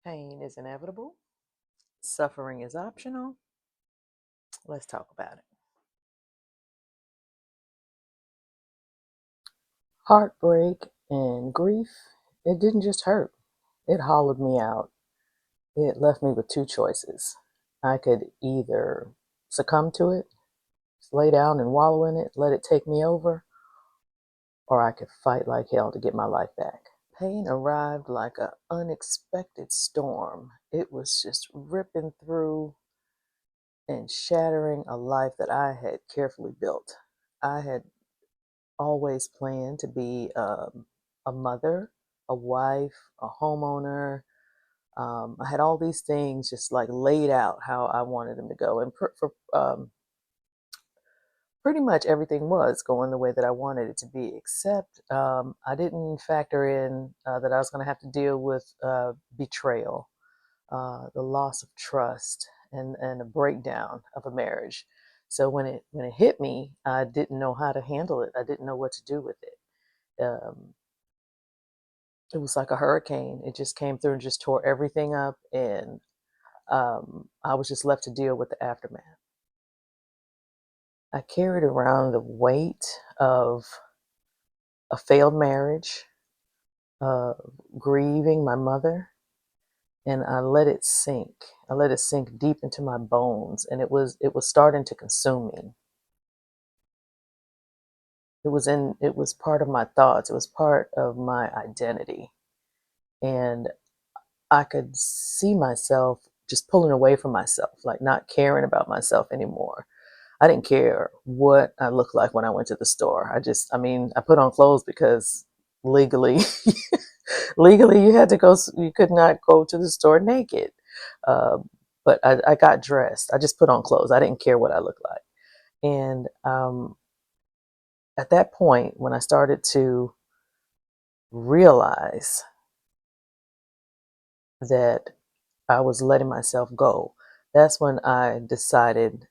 Pain is inevitable. Suffering is optional. Let's talk about it. Heartbreak and grief, it didn't just hurt, it hollowed me out. It left me with two choices. I could either succumb to it, just lay down and wallow in it, let it take me over, or I could fight like hell to get my life back. Pain arrived like an unexpected storm. It was just ripping through and shattering a life that I had carefully built. I had always planned to be a mother, a wife, a homeowner. I had all these things just like laid out how I wanted them to go, and pretty much everything was going the way that I wanted it to be. Except I didn't factor in that I was going to have to deal with betrayal, the loss of trust, and a breakdown of a marriage. So when it hit me, I didn't know how to handle it. I didn't know what to do with it. It was like a hurricane. It just came through and just tore everything up, and I was just left to deal with the aftermath. I carried around the weight of a failed marriage, uh, grieving my mother, and I let it sink. I let it sink deep into my bones, and it was starting to consume me. It was part of my thoughts. It was part of my identity, and I could see myself just pulling away from myself, like not caring about myself anymore. I didn't care what I looked like when I went to the store. I put on clothes because legally, legally you had to go, you could not go to the store naked. Uh, but I got dressed. I just put on clothes. I didn't care what I looked like. And at that point, when I started to realize that I was letting myself go, that's when I decided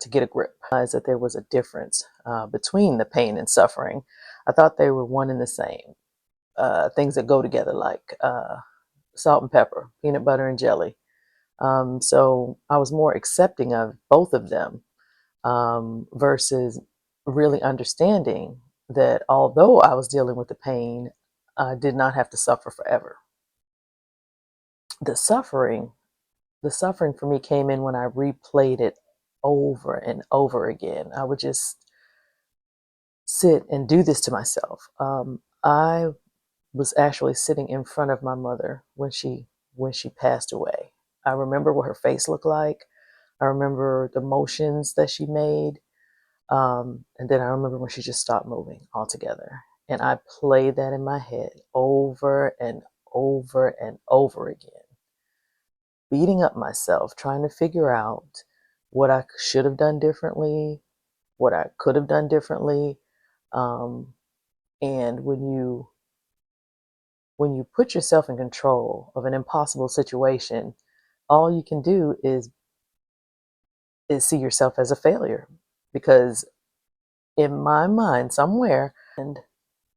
to get a grip. I realized that there was a difference between the pain and suffering. I thought they were one and the same, things that go together, like salt and pepper, peanut butter and jelly. So I was more accepting of both of them versus really understanding that although I was dealing with the pain, I did not have to suffer forever. The suffering, the suffering for me came in when I replayed it over and over again. I would just sit and do this to myself. I was actually sitting in front of my mother when she passed away. I remember what her face looked like. I remember the motions that she made, and then I remember when she just stopped moving altogether. And I played that in my head over and over and over again, beating up myself, trying to figure out what I should have done differently, what I could have done differently. Um, and when you put yourself in control of an impossible situation, all you can do is see yourself as a failure. Because in my mind, somewhere, and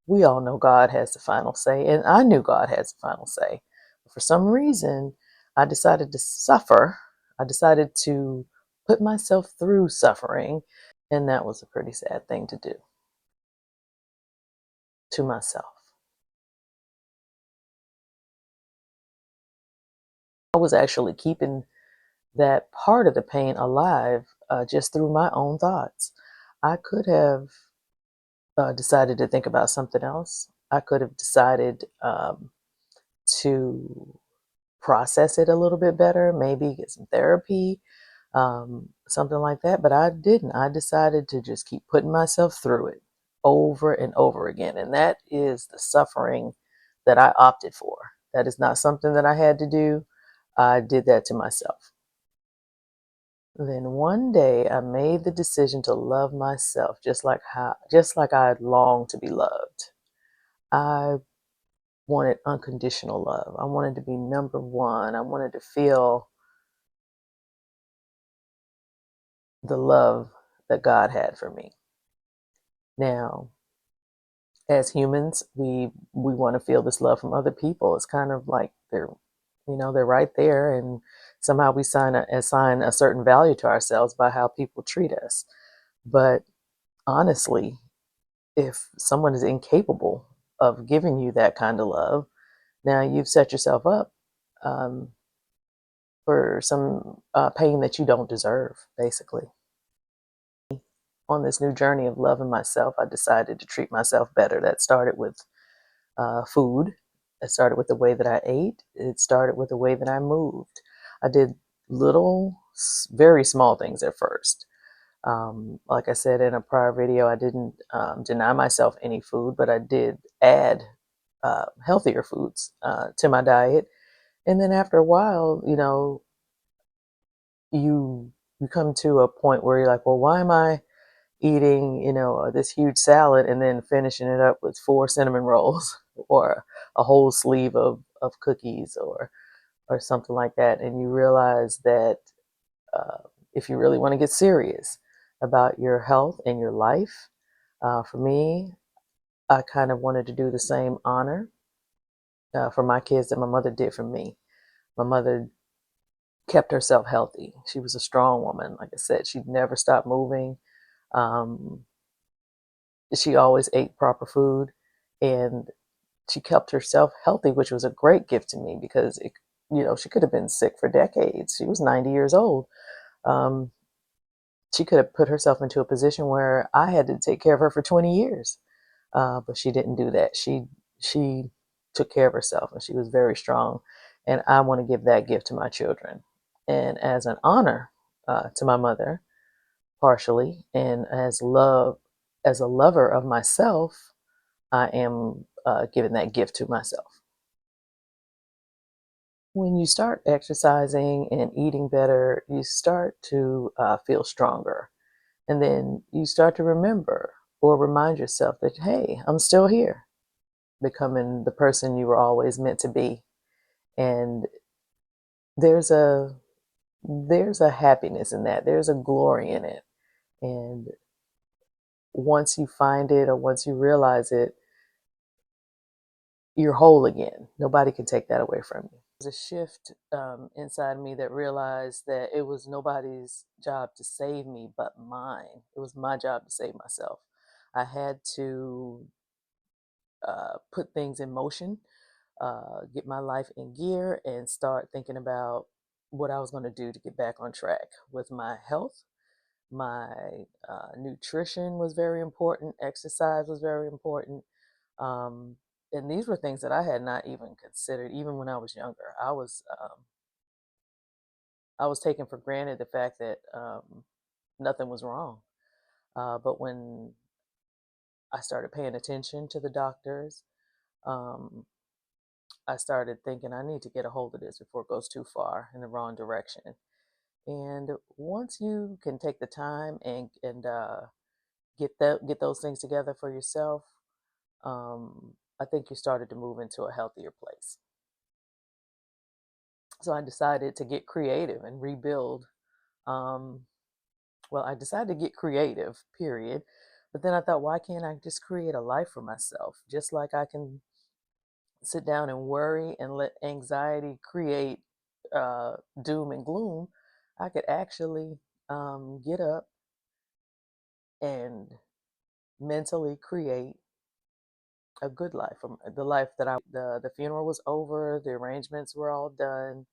we all know God has the final say, and I knew God has the final say. But for some reason, I decided to suffer. I decided to put myself through suffering, and that was a pretty sad thing to do to myself. I was actually keeping that part of the pain alive just through my own thoughts. I could have decided to think about something else. I could have decided to process it a little bit better, maybe get some therapy, something like that. But I didn't. I decided to just keep putting myself through it over and over again. And that is the suffering that I opted for. That is not something that I had to do. I did that to myself. Then one day I made the decision to love myself just like I longed to be loved. I wanted unconditional love. I wanted to be number one. I wanted to feel the love that God had for me. Now, as humans, we want to feel this love from other people. It's kind of like they're They're right there, and somehow we assign a certain value to ourselves by how people treat us. But honestly, if someone is incapable of giving you that kind of love, now you've set yourself up um, for some pain that you don't deserve, basically. On this new journey of loving myself, I decided to treat myself better. That started with food. It started with the way that I ate. It started with the way that I moved. I did little, very small things at first. Like I said in a prior video, I didn't deny myself any food, but I did add healthier foods to my diet. And then after a while, you you come to a point where you're like, well, why am I eating, this huge salad and then finishing it up with 4 cinnamon rolls or a whole sleeve of cookies or something like that. And you realize that uh, if you really want to get serious about your health and your life, for me, I kind of wanted to do the same honor for my kids that my mother did for me. My mother kept herself healthy. She was a strong woman. Like I said, she never stopped moving. Um, she always ate proper food, and she kept herself healthy, which was a great gift to me because she could have been sick for decades. She was 90 years old. Um, she could have put herself into a position where I had to take care of her for 20 years, but she didn't do that. She took care of herself, and she was very strong. And I want to give that gift to my children, and as an honor to my mother, partially, and as a lover of myself, I am giving that gift to myself. When you start exercising and eating better, you start to feel stronger. And then you start to remember or remind yourself that, hey, I'm still here, becoming the person you were always meant to be. And there's a there's a happiness in that. There's a glory in it. And once you find it or once you realize it, you're whole again. Nobody can take that away from you. There's a shift inside me that realized that it was nobody's job to save me but mine. It was my job to save myself. I had to put things in motion, get my life in gear, and start thinking about what I was going to do to get back on track with my health. My nutrition was very important, exercise was very important. Um, and these were things that I had not even considered, even when I was younger. I was taking for granted the fact that nothing was wrong. But when I started paying attention to the doctors, um, I started thinking I need to get a hold of this before it goes too far in the wrong direction. And once you can take the time and get those things together for yourself, I think you started to move into a healthier place. So I decided to get creative and rebuild. Um, well, I decided to get creative, period. But then I thought, why can't I just create a life for myself? Just like I can sit down and worry and let anxiety create doom and gloom, I could actually get up and mentally create a good life. The life that the funeral was over, the arrangements were all done.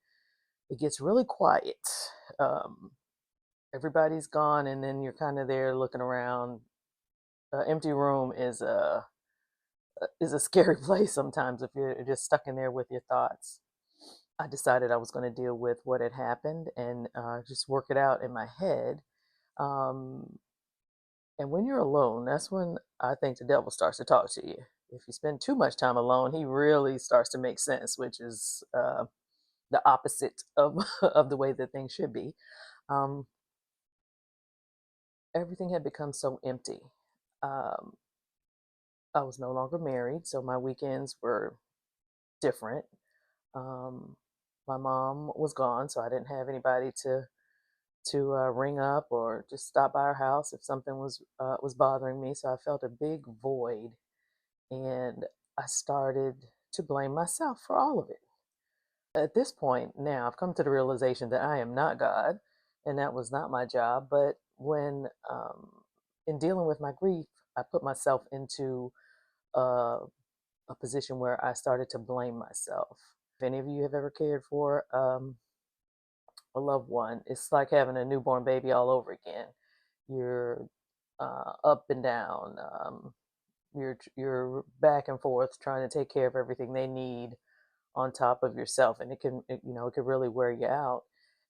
It gets really quiet. Um, Everybody's gone, and then you're kind of there looking around. Empty room is a scary place sometimes if you're just stuck in there with your thoughts. I decided I was going to deal with what had happened and just work it out in my head. Um, and when you're alone, that's when I think the devil starts to talk to you. If you spend too much time alone, he really starts to make sense, which is the opposite of of the way that things should be. Um, Everything had become so empty. Um, I was no longer married, so my weekends were different. Um, my mom was gone, so I didn't have anybody to ring up or just stop by our house if something was bothering me. So I felt a big void, and I started to blame myself for all of it. At this point now, I've come to the realization that I am not God, and that was not my job. But when, in dealing with my grief, I put myself into a, a position where I started to blame myself. If any of you have ever cared for a loved one, it's like having a newborn baby all over again. You're up and down. You're back and forth trying to take care of everything they need on top of yourself, and it can really wear you out.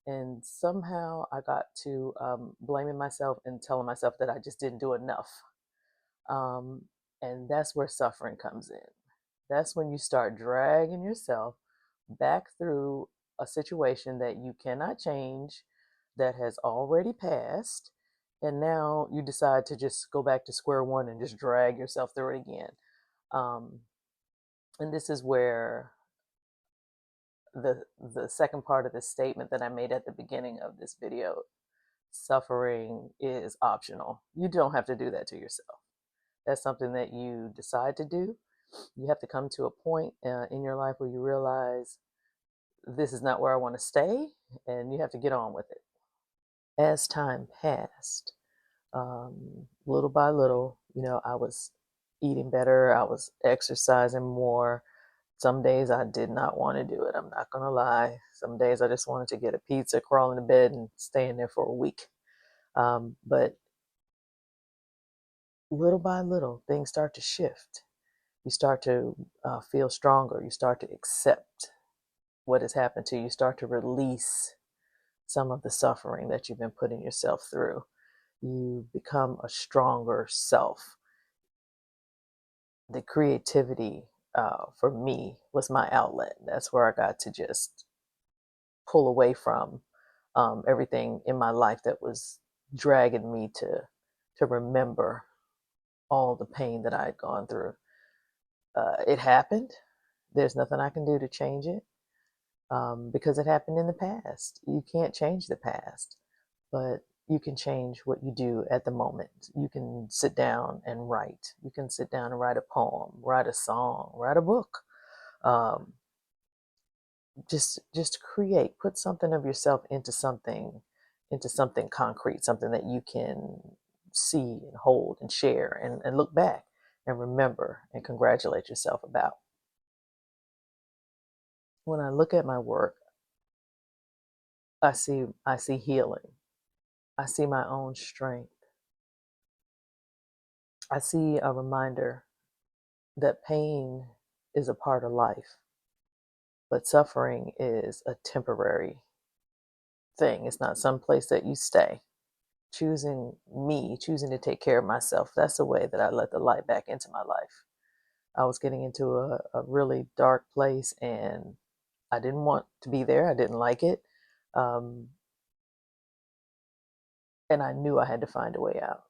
And somehow I got to blaming myself and telling myself that I just didn't do enough. um, and that's where suffering comes in. That's when you start dragging yourself back through a situation that you cannot change, that has already passed, and now you decide to just go back to square one and just drag yourself through it again. um, and this is where the second part of the statement that I made at the beginning of this video: suffering is optional. You don't have to do that to yourself. That's something that you decide to do. You have to come to a point in your life where you realize this is not where I want to stay, and you have to get on with it. As time passed, little by little, I was eating better, I was exercising more. Some days I did not want to do it. I'm not going to lie. Some days I just wanted to get a pizza, crawl into bed, and stay in there for a week. But little by little, things start to shift. You start to feel stronger. You start to accept what has happened to you. You start to release some of the suffering that you've been putting yourself through. You become a stronger self. The creativity, for me, was my outlet. That's where I got to just pull away from everything in my life that was dragging me to remember all the pain that I had gone through. It happened. There's nothing I can do to change it, because it happened in the past. You can't change the past, but you can change what you do at the moment. You can sit down and write. You can sit down and write a poem, write a song, write a book. Um, just create. Put something of yourself into something concrete, something that you can see and hold and share and look back and remember and congratulate yourself about. When I look at my work, I see healing. I see my own strength. I see a reminder that pain is a part of life, but suffering is a temporary thing. It's not some place that you stay. Choosing to take care of myself, that's the way that I let the light back into my life. I was getting into a really dark place, and I didn't want to be there. I didn't like it. Um, and I knew I had to find a way out.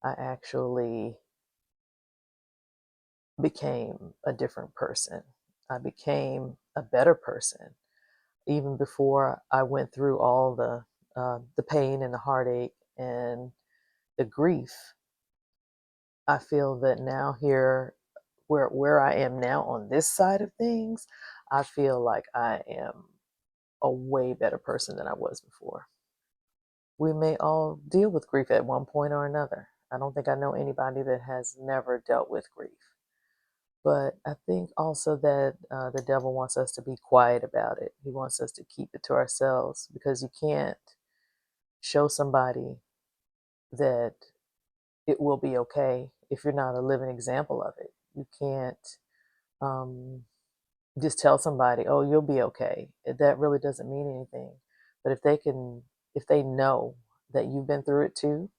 I actually became a different person. I became a better person even before I went through all the pain and the heartache and the grief. I feel that now here, where I am now on this side of things, I feel like I am a way better person than I was before. We may all deal with grief at one point or another. I don't think I know anybody that has never dealt with grief. But I think also that the devil wants us to be quiet about it. He wants us to keep it to ourselves, because you can't show somebody that it will be okay if you're not a living example of it. You can't um, just tell somebody, "Oh, you'll be okay." That really doesn't mean anything. But if they know that you've been through it too,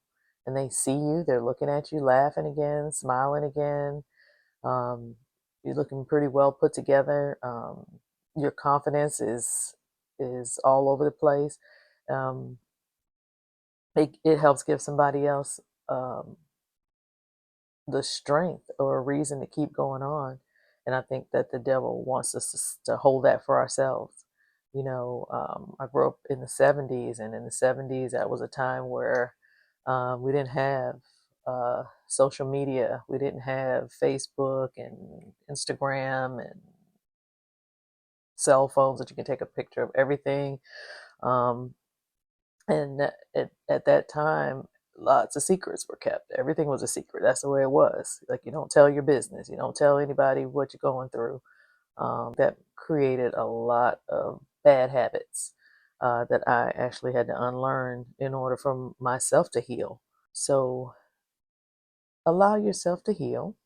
and they see you, they're looking at you, laughing again, smiling again. Um, you're looking pretty well put together. Your confidence is all over the place. Um, it helps give somebody else um, the strength or a reason to keep going on. And I think that the devil wants us to hold that for ourselves. I grew up in the 70s, and in the 70s, that was a time where we didn't have social media. We didn't have Facebook and Instagram and cell phones that you can take a picture of everything. Um, and at that time, lots of secrets were kept. Everything was a secret. That's the way it was. Like, you don't tell your business. You don't tell anybody what you're going through. That created a lot of bad habits that I actually had to unlearn in order for myself to heal. So allow yourself to heal.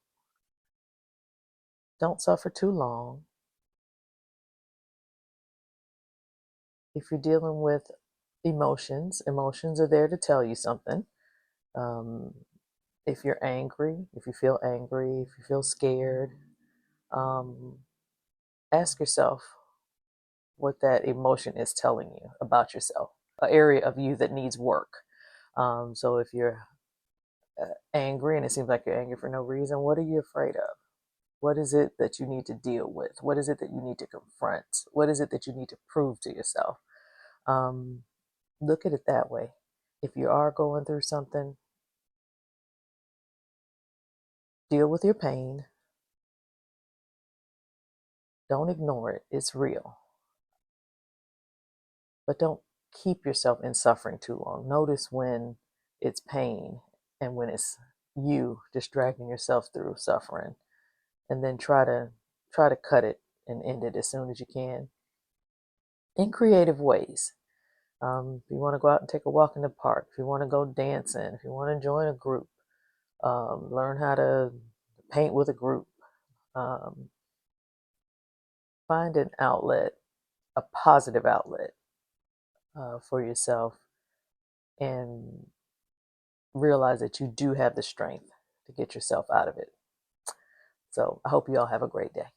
Don't suffer too long. If you're dealing with emotions, emotions are there to tell you something. Um, if you're angry, if you feel angry, if you feel scared, um, ask yourself what that emotion is telling you about yourself, an area of you that needs work. So if you're angry and it seems like you're angry for no reason, what are you afraid of? What is it that you need to deal with? What is it that you need to confront? What is it that you need to prove to yourself? Um, Look at it that way. If you are going through something, deal with your pain. Don't ignore it. It's real. But don't keep yourself in suffering too long. Notice when it's pain and when it's you just dragging yourself through suffering. And then try to cut it and end it as soon as you can in creative ways. If you want to go out and take a walk in the park, if you want to go dancing, if you want to join a group, learn how to paint with a group, um, find an outlet, a positive outlet for yourself, and realize that you do have the strength to get yourself out of it. So I hope you all have a great day.